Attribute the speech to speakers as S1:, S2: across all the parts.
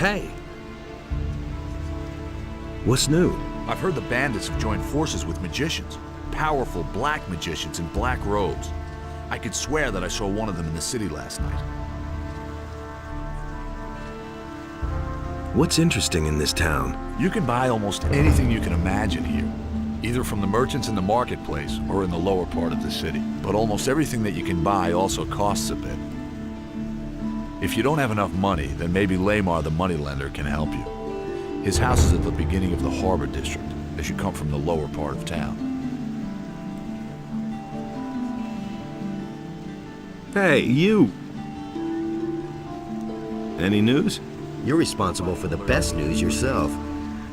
S1: Hey! What's new?
S2: I've heard the bandits have joined forces with magicians. Powerful black magicians in black robes. I could swear that I saw one of them in the city last night.
S1: What's interesting in this town?
S2: You can buy almost anything you can imagine here, either from the merchants in the marketplace or in the lower part of the city. But almost everything that you can buy also costs a bit. If you don't have enough money, then maybe Lamar the moneylender can help you. His house is at the beginning of the harbor district, as you come from the lower part of town.
S1: Hey, you! Any news?
S3: You're responsible for the best news yourself.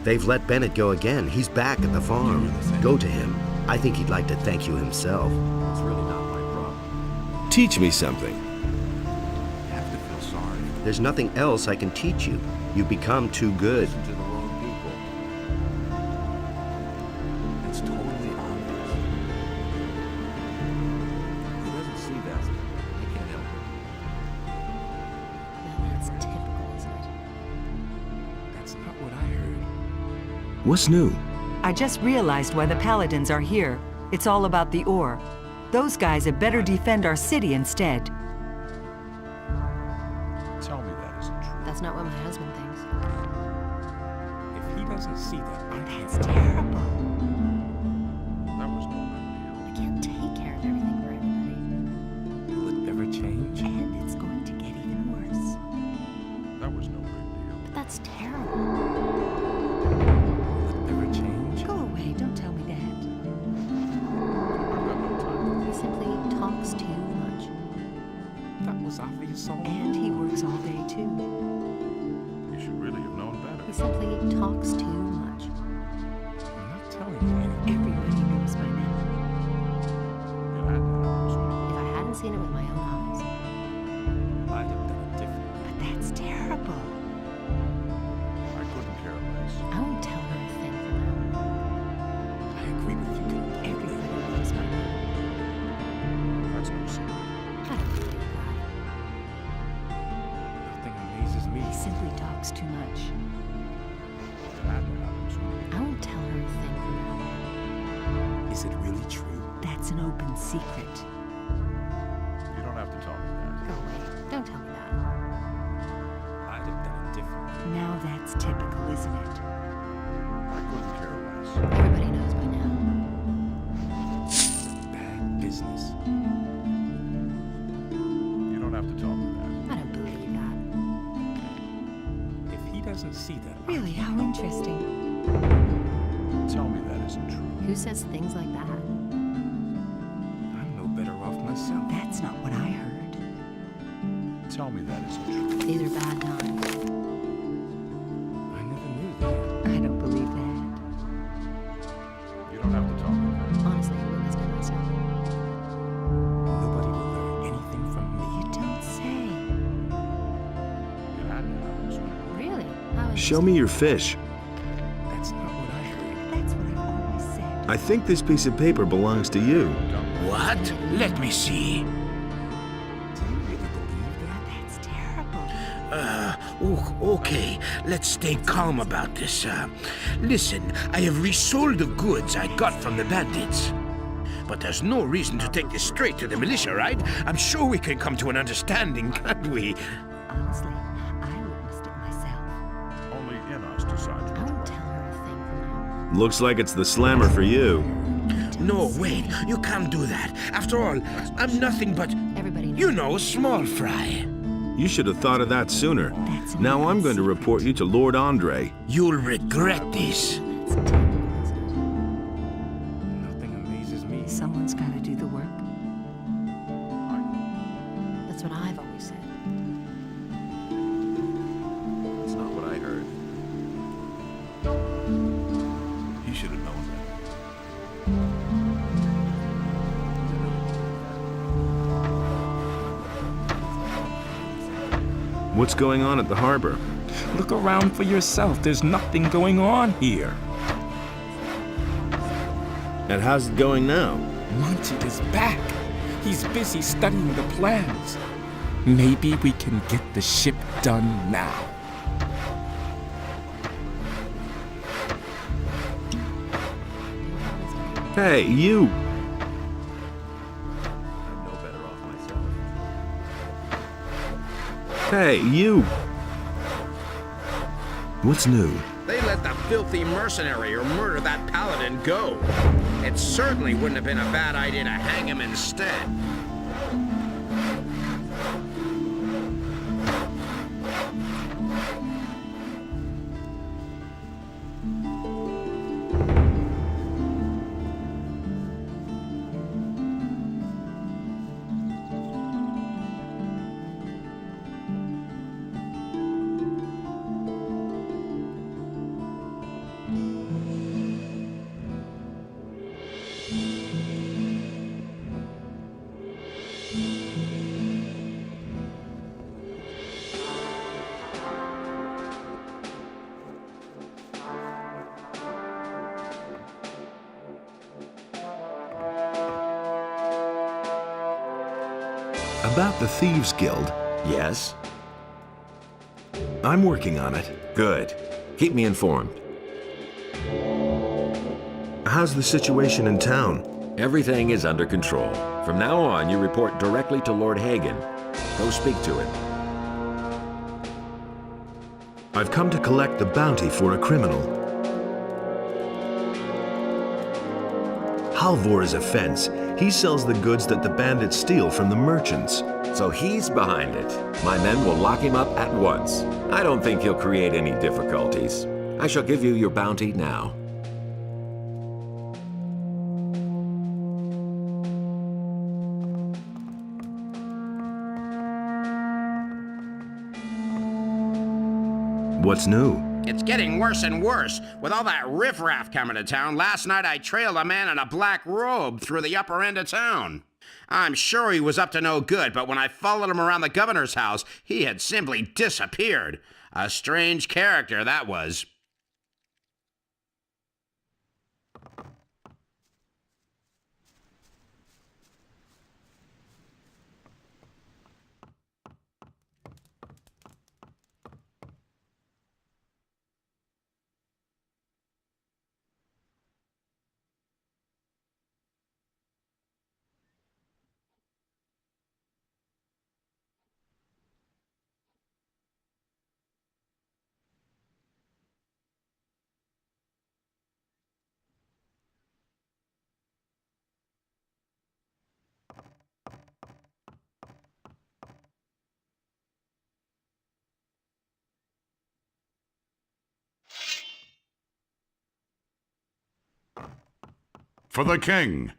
S3: They've let Bennett go again. He's back at the farm. Go to him. I think he'd like to thank you himself.
S4: It's really not my problem.
S1: Teach me something.
S2: You have to feel sorry.
S3: There's nothing else I can teach you. You've become too good.
S4: Listen to the wrong people.
S2: It's totally obvious.
S4: He doesn't see that. He can't help it.
S5: Now that's typical, isn't it?
S4: That's not what I heard.
S1: What's new?
S6: I just realized why the Paladins are here. It's all about the ore. Those guys had better defend our city instead.
S4: Tell me that isn't true.
S5: That's not what my husband thinks.
S4: If he doesn't see that, I
S5: That's terrible.
S4: That was no big
S5: I can't take care of everything for everybody.
S4: deal. Will it ever change?
S5: And it's going to get even worse.
S4: That was no big deal.
S5: But that's terrible.
S4: Will it ever change?
S5: Go away, don't tell me that.
S4: I've got no time.
S5: He simply talks too much.
S4: That was obvious all
S6: And he works all day too.
S4: You should really have known better.
S5: He simply talks too much.
S4: I'm not telling you anything.
S5: Everybody knows by now.
S4: You had to have
S5: If I hadn't seen it with my own eyes.
S4: I'd have done it differently.
S6: But that's terrible.
S4: I couldn't care less.
S5: I won't tell her a thing from now on.
S4: I agree with you.
S5: Everybody knows by now.
S4: That's no secret.
S5: I don't believe that.
S4: Nothing amazes me.
S6: He simply talks too much.
S4: You had to have him sooner.
S5: I won't tell her a thing from now on.
S4: Is it really true?
S6: That's an open secret.
S4: You don't have to tell me that.
S5: Go away. Don't tell me that.
S4: I'd have done it differently.
S6: Now that's typical, isn't it?
S4: I couldn't care less.
S5: Everybody knows by now.
S4: Bad business. You don't have to tell me
S5: I don't believe that.
S4: that. If he doesn't see that, I
S6: Really, how interesting.
S4: tell me that isn't true.
S5: Who says things like that?
S4: I'm no better off myself.
S6: That's not what I heard.
S4: Tell me that isn't true.
S5: These are bad times.
S4: I never knew that.
S6: I don't believe that.
S4: You don't have to tell me that.
S5: Honestly, I witnessed it myself.
S4: Nobody will learn anything from me.
S6: You don't say.
S4: You had to have him sooner.
S5: Really? How is
S1: Show me your fish.
S4: That's not what I heard.
S6: That's what I've always said.
S1: I think this piece of paper belongs to you.
S7: What? Let me see.
S4: Do you really believe that?
S6: That's terrible.
S7: Okay, let's stay calm about this. Listen, I have resold the goods I got from the bandits. But there's no reason to take this straight to the militia, right? I'm sure we can come to an understanding, can't we?
S6: Honestly, I witnessed it myself.
S4: Only in us decides
S5: I
S4: what's
S5: won't
S4: right.
S5: tell her a thing from now on.
S1: Looks like it's the slammer for you.
S7: No, wait, you can't do that. After all, I'm nothing but,
S5: Everybody knows.
S7: you know, small fry.
S1: You should have thought of that sooner.
S6: That's an
S1: Now
S6: open
S1: I'm going to
S6: secret.
S1: report you to Lord Andre.
S7: You'll regret this.
S5: That's typical, isn't it?
S4: Nothing amazes me.
S6: Someone's got to do the work.
S5: That's what I've always said.
S4: That's not what I heard.
S2: He should have known
S1: What's going on at the harbor?
S8: Look around for yourself. There's nothing going on here.
S1: And how's it going now?
S8: Monty is back. He's busy studying the plans. Maybe we can get the ship done now.
S1: Hey, you!
S4: I'm no better off myself.
S1: Hey, you! What's new?
S7: They let the filthy mercenary or murder that paladin go. It certainly wouldn't have been a bad idea to hang him instead.
S1: About the Thieves Guild.
S9: Yes?
S1: I'm working on it.
S9: Good. Keep me informed.
S1: How's the situation in town?
S9: Everything is under control. From now on, you report directly to Lord Hagen. Go speak to him.
S1: I've come to collect the bounty for a criminal. Halvor is a fence. He sells the goods that the bandits steal from the merchants.
S9: So he's behind it. My men will lock him up at once. I don't think he'll create any difficulties. I shall give you your bounty now.
S1: What's new?
S7: It's getting worse and worse. With all that riffraff coming to town, last night I trailed a man in a black robe through the upper end of town. I'm sure he was up to no good, but when I followed him around the governor's house, he had simply disappeared. A strange character, that was.
S10: For the king.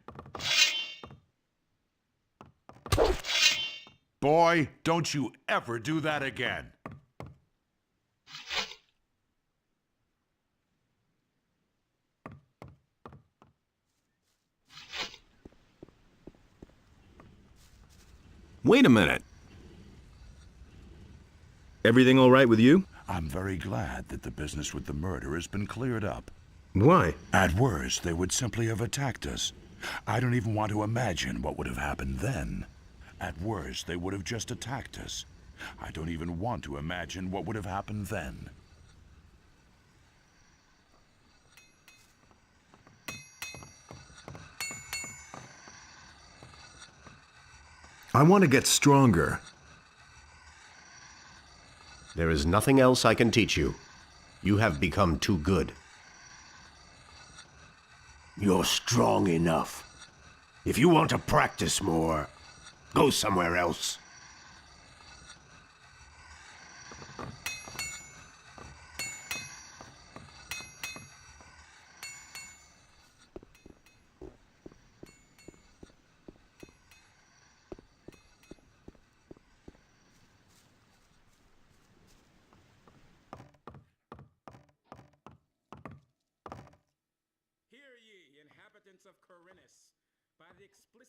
S10: Boy, don't you ever do that again.
S1: Wait a minute. Everything all right with you?
S10: I'm very glad that the business with the murder has been cleared up.
S1: Why?
S10: At worst, they would simply have attacked us. I don't even want to imagine what would have happened then. At worst, they would have just attacked us. I don't even want to imagine what would have happened then.
S1: I want to get stronger.
S11: There is nothing else I can teach you. You have become too good. You're strong enough. If you want to practice more, go somewhere else.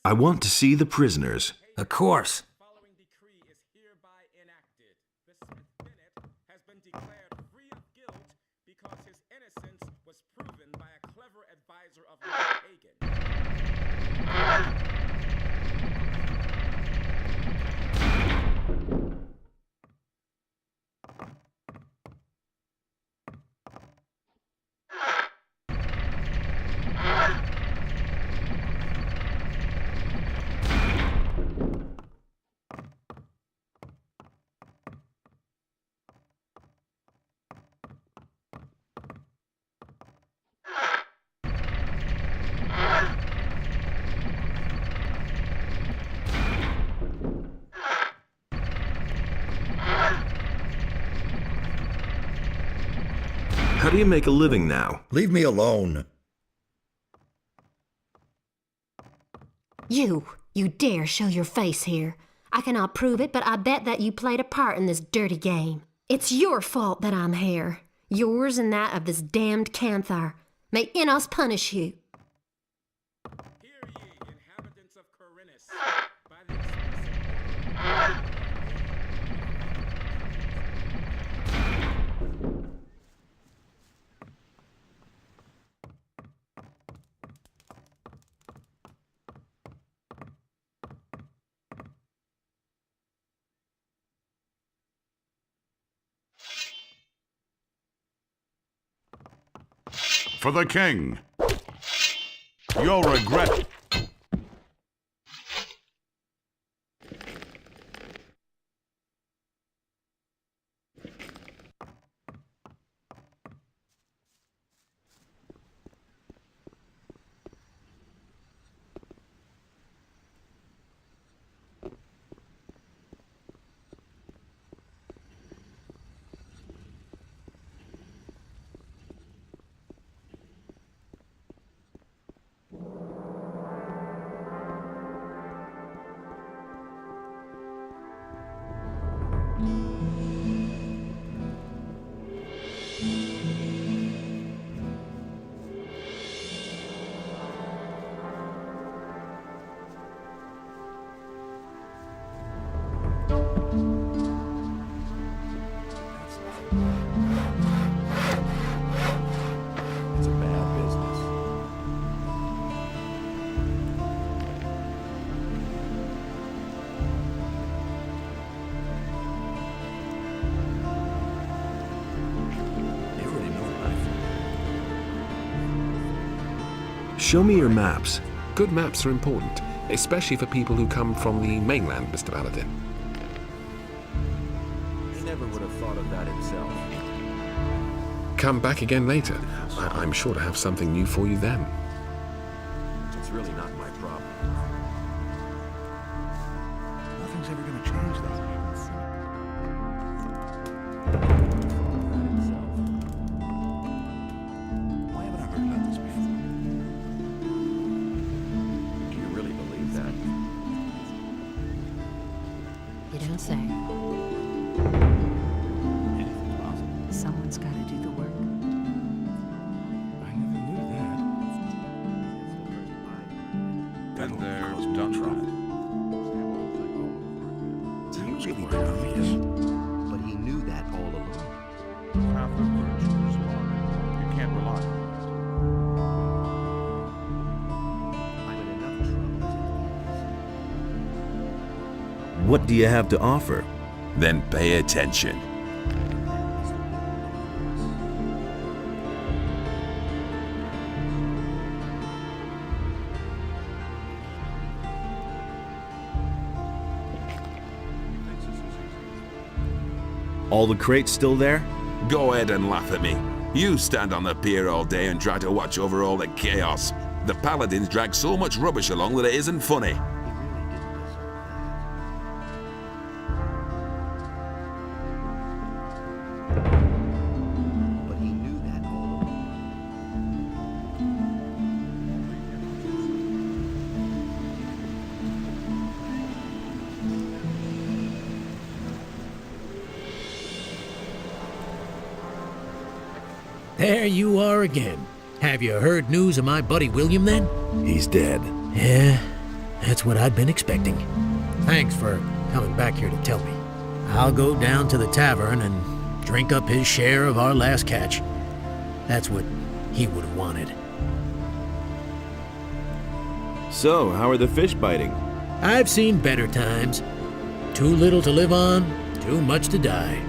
S1: I want to see the prisoners.
S4: Of course.
S8: Following decree is hereby enacted. The Smith Bennett has been declared free of guilt because his innocence was proven by a clever advisor of Lord Hagen.
S1: do you make a living now?
S12: Leave me alone.
S5: You dare show your face here. I cannot prove it, but I bet that you played a part in this dirty game. It's your fault that I'm here. Yours and that of this damned Canthar. May Innos punish you.
S8: Hear ye, inhabitants of Corinus, by the explicit
S10: For the king. You'll regret.
S4: It's a bad business. They already know what I
S1: Show me your maps.
S9: Good maps are important, especially for people who come from the mainland, Mr. Paladin.
S4: He never would have thought of that himself.
S9: Come back again later. I'm sure to have something new for you then.
S4: It's really not my problem.
S10: Nothing's ever going to change that. Why haven't I heard about this before?
S4: Do you really believe that?
S5: You don't say.
S10: Anything's possible.
S6: Someone's got to do the work.
S10: I never knew that. Then there's done right.
S3: He really obvious. But he knew that all along.
S10: Half of virtue is lying. You can't rely on
S3: I'm in enough trouble as it is.
S1: What do you have to offer?
S11: Then pay attention.
S1: All the crates still there?
S11: Go ahead and laugh at me. You stand on the pier all day and try to watch over all the chaos. The paladins drag so much rubbish along that it isn't funny.
S3: He really didn't deserve that. But he knew that all along.
S13: There you are again. Have you heard news of my buddy William then?
S1: He's dead.
S13: Yeah, that's what I'd been expecting. Thanks for coming back here to tell me. I'll go down to the tavern and drink up his share of our last catch. That's what he would have wanted.
S1: So, how are the fish biting?
S13: I've seen better times. Too little to live on, too much to die.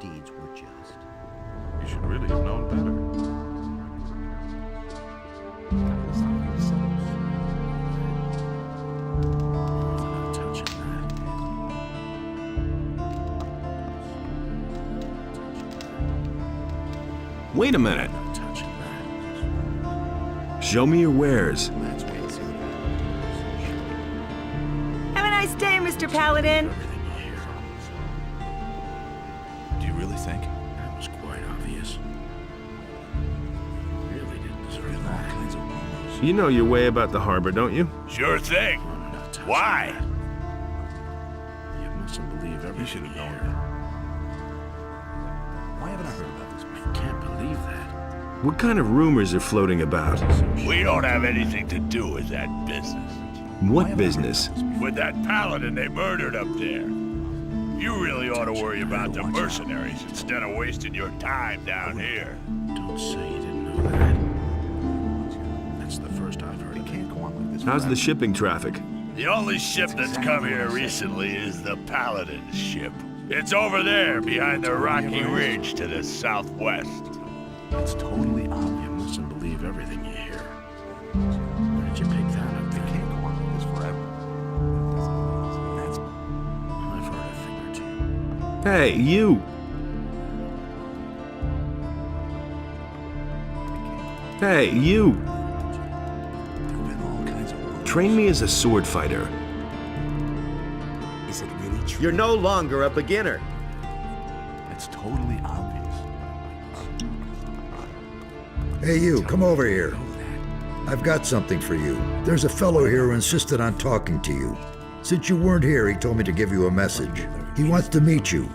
S3: deeds were just.
S10: You should really have known better.
S1: Wait a minute. Show me your wares.
S6: Have a nice day, Mr. Paladin.
S10: Do you really think?
S7: That was quite obvious. Really didn't deserve that. All kinds of rumors.
S1: You know your way about the harbor, don't you?
S10: Sure thing.
S7: I'm not touching
S10: Why?
S7: that. You mustn't believe everything.
S10: You should have known
S7: here.
S10: that. Why haven't I heard about this before?
S7: I can't believe that.
S1: What kind of rumors are floating about?
S10: We don't have anything to do with that business.
S1: What business?
S10: With that paladin they murdered up there. You really ought to worry about the mercenaries instead of wasting your time down here.
S7: Don't say you didn't know that. That's the first I've heard of it.
S1: How's the shipping traffic?
S10: The only ship that's come here recently is the paladin's ship. It's over there behind the rocky ridge to the southwest.
S7: It's totally obvious. You mustn't believe everything you hear. Where did you pick that up? They can't go on like this forever. I've heard a thing or two.
S1: Hey, you! Hey, you!
S10: There've been all kinds of rumors.
S1: Train me as a sword fighter.
S10: Is it really true?
S3: You're no longer a beginner.
S10: It's totally obvious.
S12: Hey, you, come over here. I've got something for you. There's a fellow here who insisted on talking to you. Since you weren't here, he told me to give you a message. He wants to meet you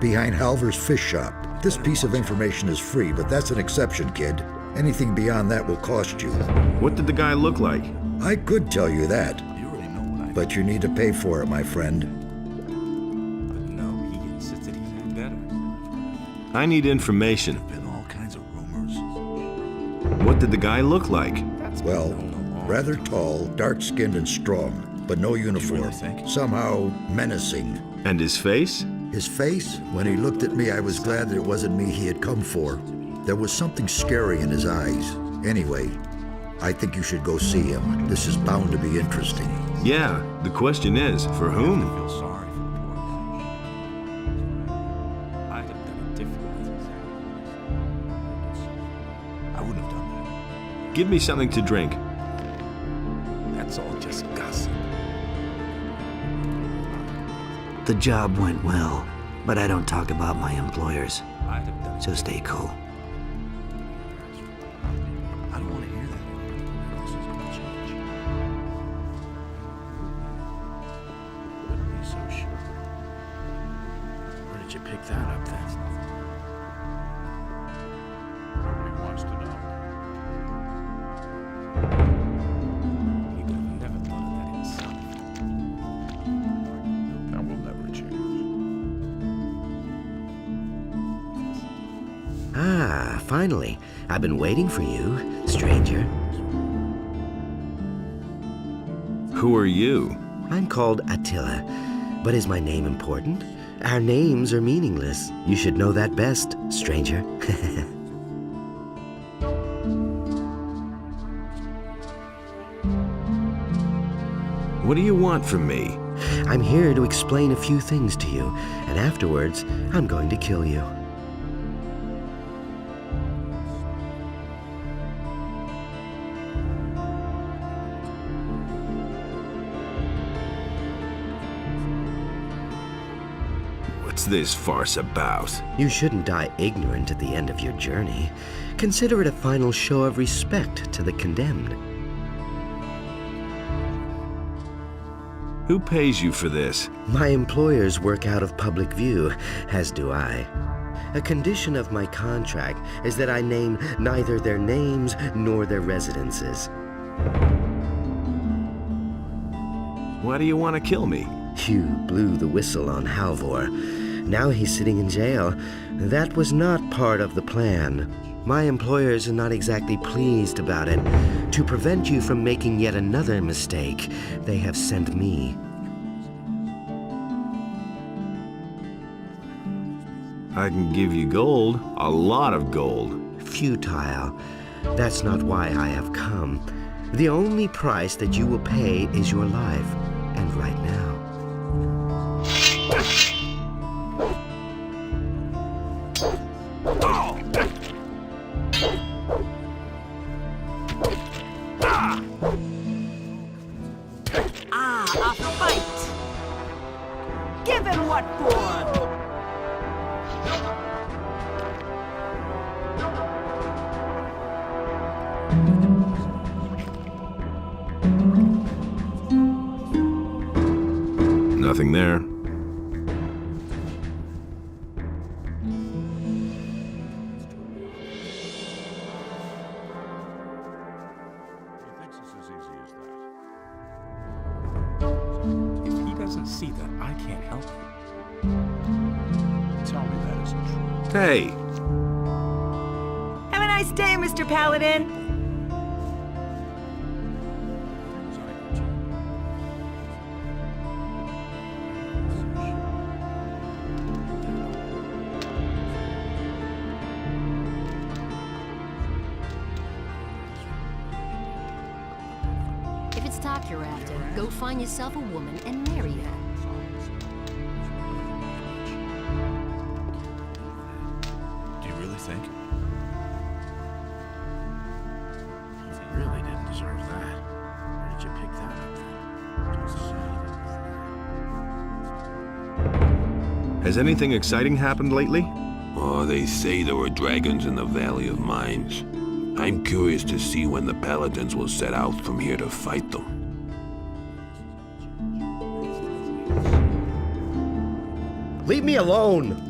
S12: behind Halvor's fish shop. This piece of information is free, but that's an exception, kid. Anything beyond that will cost you.
S1: What did the guy look like?
S12: I could tell you that, but you need to pay for it, my friend.
S4: No, he insisted he knew better.
S1: I need information.
S10: Been all kinds of rumors.
S1: What did the guy look like?
S12: Well, rather tall, dark-skinned and strong, but no uniform. Somehow menacing.
S1: And his face?
S12: His face? When he looked at me, I was glad that it wasn't me he had come for. There was something scary in his eyes. Anyway, I think you should go see him. This is bound to be interesting.
S1: Yeah, the question is, for whom?
S4: I feel sorry for the poor guy. I'd have done it differently.
S10: I wouldn't have done that.
S1: Give me something to drink.
S4: That's all just gossip.
S14: The job went well, but I don't talk about my employers,
S4: I'd have done it.
S14: so stay cool.
S10: I don't want to hear that.
S7: This is gonna change. Wouldn't be so sure. Where did you pick that up then?
S10: Nobody wants to know.
S4: He could have never thought of that himself.
S10: That will never change.
S3: Ah, finally. I've been waiting for you, stranger.
S1: Who are you?
S3: I'm called Attile, but is my name important? Our names are meaningless. You should know that best, stranger.
S1: What do you want from me?
S3: I'm here to explain a few things to you, and afterwards, I'm going to kill you.
S1: What's this farce about?
S3: You shouldn't die ignorant at the end of your journey. Consider it a final show of respect to the condemned.
S1: Who pays you for this?
S3: My employers work out of public view, as do I. A condition of my contract is that I name neither their names nor their residences.
S1: Why do you want to kill me?
S3: You blew the whistle on Halvor. Now he's sitting in jail. That was not part of the plan. My employers are not exactly pleased about it. To prevent you from making yet another mistake, they have sent me.
S1: I can give you gold. A lot of gold.
S3: Futile. That's not why I have come. The only price that you will pay is your life. And right now.
S6: A fight! Give him what for!
S1: Nothing there.
S4: If he doesn't see that, I can't help you. Tell me that isn't true.
S1: Hey!
S6: Have a nice day, Mr. Paladin.
S5: If it's talk you're after, go find yourself a woman and marry her.
S10: Do you really think?
S7: You really didn't deserve that. Where did you pick that up?
S1: Has anything exciting happened lately?
S11: Oh, they say there were dragons in the Valley of Mines. I'm curious to see when the Paladins will set out from here to fight them.
S3: Leave me alone!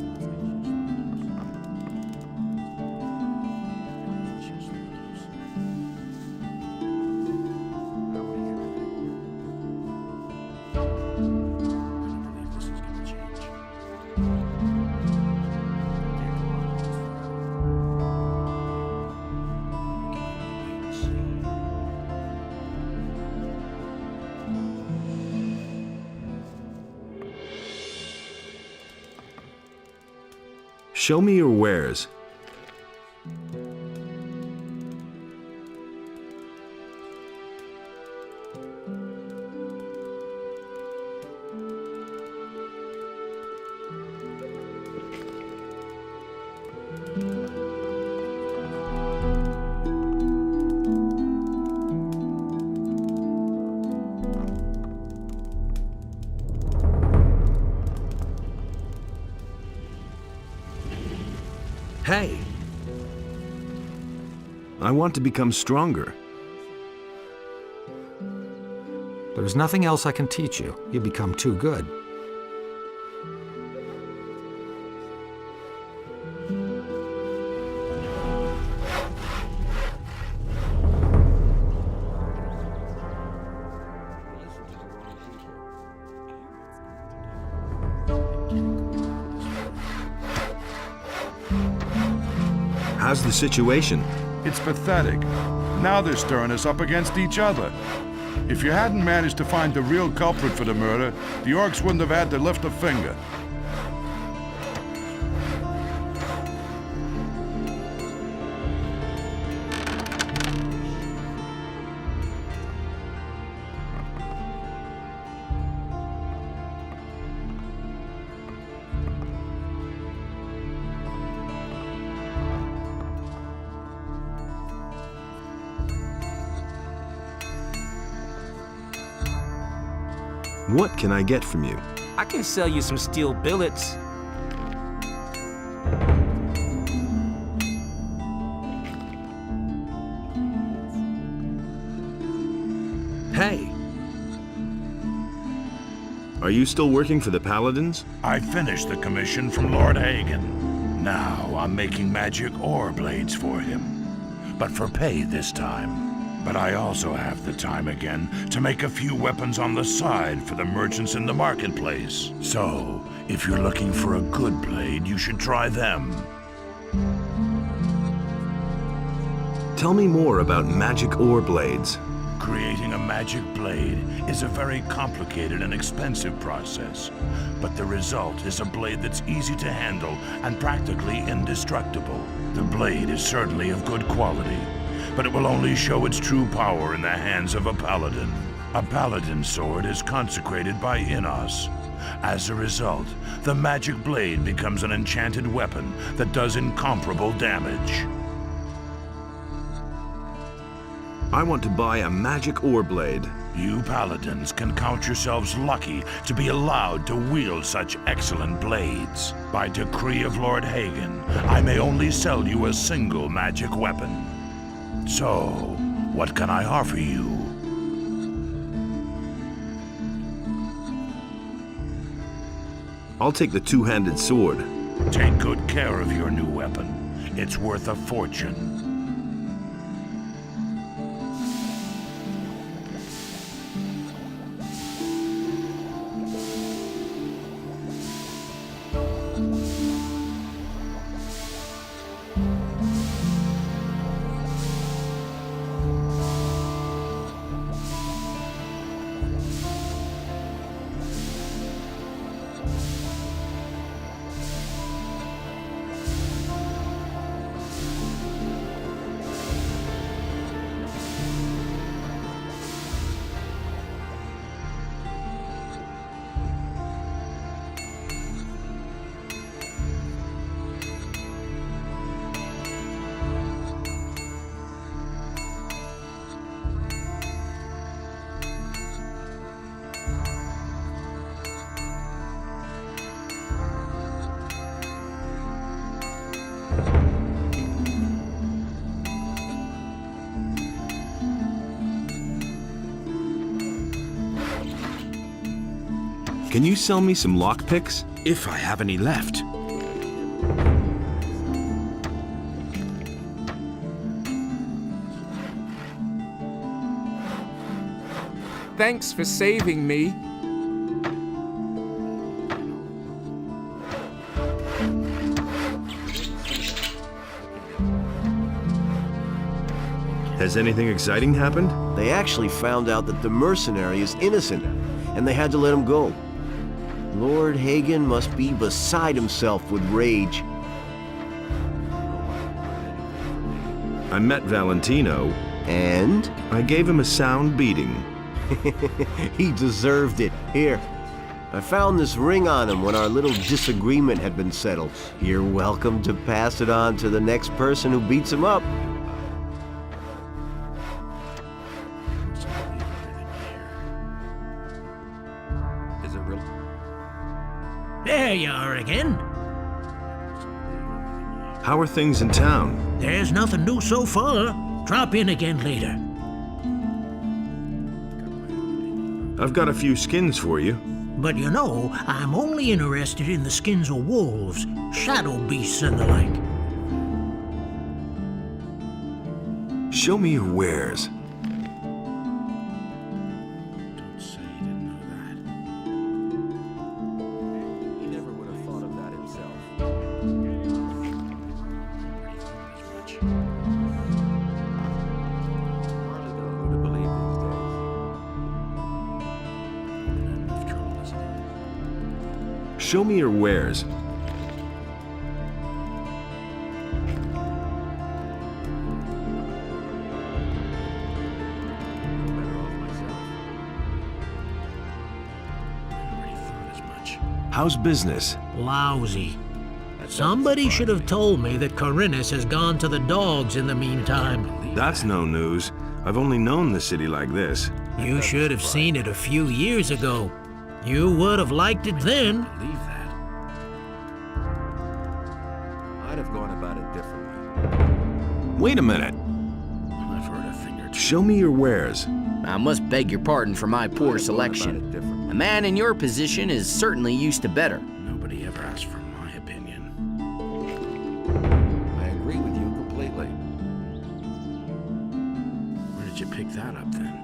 S1: Show me your wares. Hey! I want to become stronger.
S15: There's nothing else I can teach you. You become too good.
S1: How's the situation?
S10: It's pathetic. Now they're stirring us up against each other. If you hadn't managed to find the real culprit for the murder, the orcs wouldn't have had to lift a finger.
S1: What can I get from you?
S4: I can sell you some steel billets.
S1: Hey! Are you still working for the Paladins?
S10: I finished the commission from Lord Hagen. Now I'm making magic ore blades for him. But for pay this time. But I also have the time again to make a few weapons on the side for the merchants in the marketplace. So, if you're looking for a good blade, you should try them.
S1: Tell me more about magic ore blades.
S10: Creating a magic blade is a very complicated and expensive process, but the result is a blade that's easy to handle and practically indestructible. The blade is certainly of good quality, but it will only show its true power in the hands of a paladin. A paladin's sword is consecrated by Innos. As a result, the magic blade becomes an enchanted weapon that does incomparable damage.
S1: I want to buy a magic ore blade.
S10: You paladins can count yourselves lucky to be allowed to wield such excellent blades. By decree of Lord Hagen, I may only sell you a single magic weapon. So, what can I offer you?
S1: I'll take the two-handed sword.
S10: Take good care of your new weapon. It's worth a fortune.
S1: Can you sell me some lockpicks?
S7: If I have any left.
S8: Thanks for saving me.
S1: Has anything exciting happened?
S16: They actually found out that the mercenary is innocent, and they had to let him go. Lord Hagen must be beside himself with rage.
S1: I met Valentino.
S16: And?
S1: I gave him a sound beating.
S16: He deserved it. Here, I found this ring on him when our little disagreement had been settled. You're welcome to pass it on to the next person who beats him up.
S4: Is it real?
S13: There you are again.
S1: How are things in town?
S13: There's nothing new so far. Drop in again later.
S1: I've got a few skins for you.
S13: But you know, I'm only interested in the skins of wolves, shadow beasts and the like.
S1: Show me your wares.
S7: Don't say he didn't know that.
S4: He never would have thought of that himself. Hardly know who to believe these days.
S1: Show me your wares. How's business?
S13: Lousy. Somebody should have told me that Corinus has gone to the dogs in the meantime.
S1: That's no news. I've only known the city like this.
S13: You should have seen it a few years ago. You would have liked it then.
S4: Believe that. I'd have gone about it differently.
S1: Wait a minute.
S7: I've heard a thing or two.
S1: Show me your wares.
S17: I must beg your pardon for my poor selection. A man in your position is certainly used to better.
S7: Nobody ever asked for my opinion. I agree with you completely. Where did you pick that up then?